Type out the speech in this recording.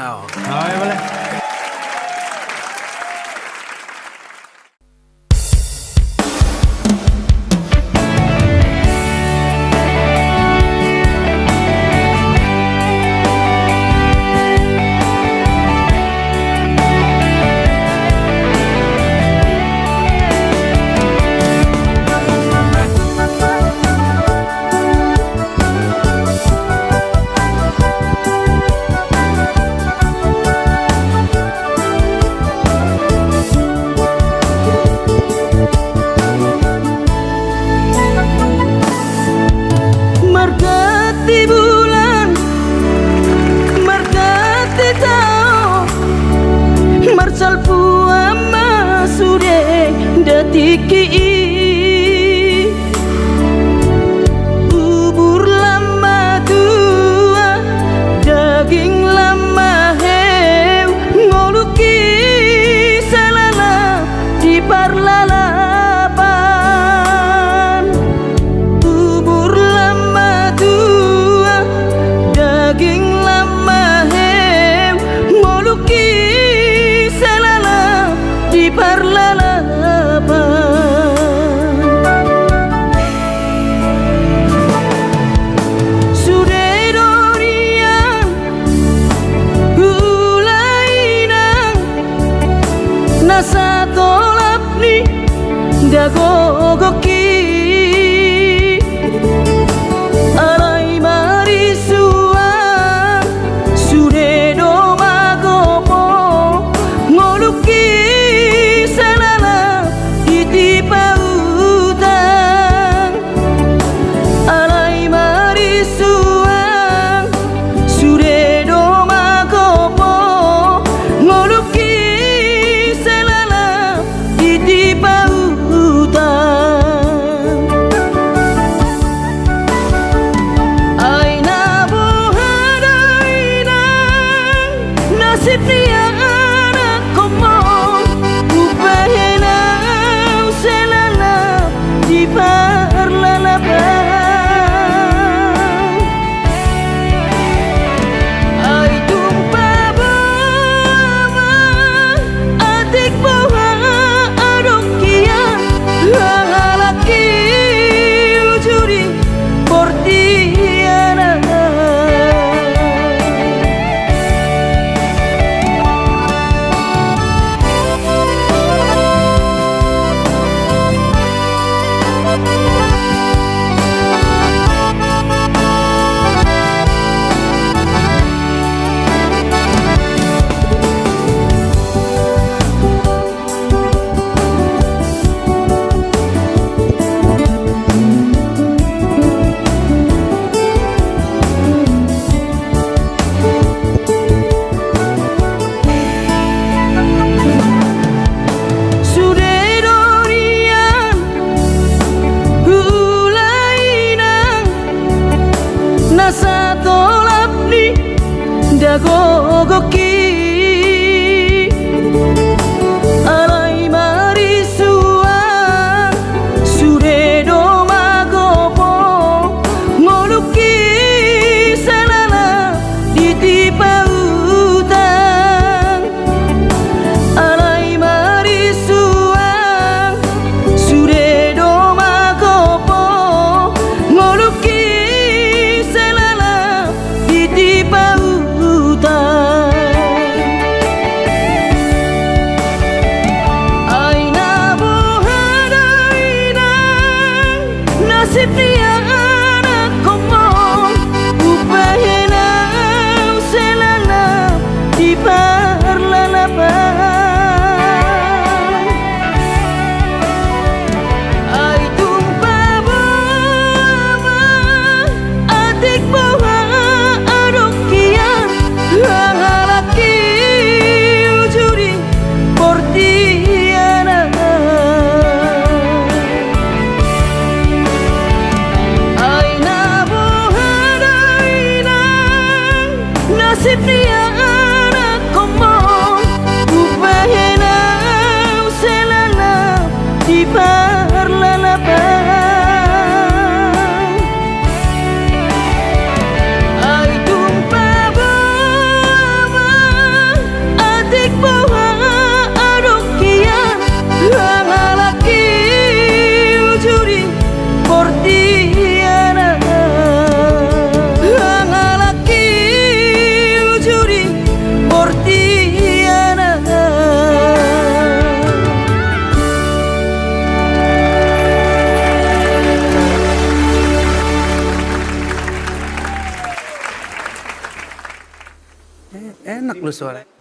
Wow. Oh, ya boleh. Margati bulan, margati tao, marsal puama sure datiki bubur lama tua, daging lama heu, ngoluki salala di parlalapan. Bubur lama tua, daging lama heu, ngoluki salala di parlalapan. Sudah dorian hulainang nasa tolap ni dagogoki alai marisua suredo magopo ngoluki salala iti pautang alai marisua suredo magopo ngoluki salala iti pautang. Aina buhadaina nasib dia anak komo upahena selala di parlalapan. Ai tumpa bama adik boha adokia lalaki ujuri portiana. Sudah dorian hulainang nasa tolap ni dagogoki alai marisua suredo magopo ngoluki salala iti pautang alai marisua suredo magopo ngoluki salala iti pautang. Aina buhadaina nasib dia anak komo upahena selala di parlalapan. Ai tumpa bama adik boha adokia lalaki ujuri portiana. Aina buhadaina nasib dia anak komo upahena selala di parlalapan. Ai tumpa bama boha adokia hangalaki ujuri portiana hangalaki ujuri portiana. Enak lu suara.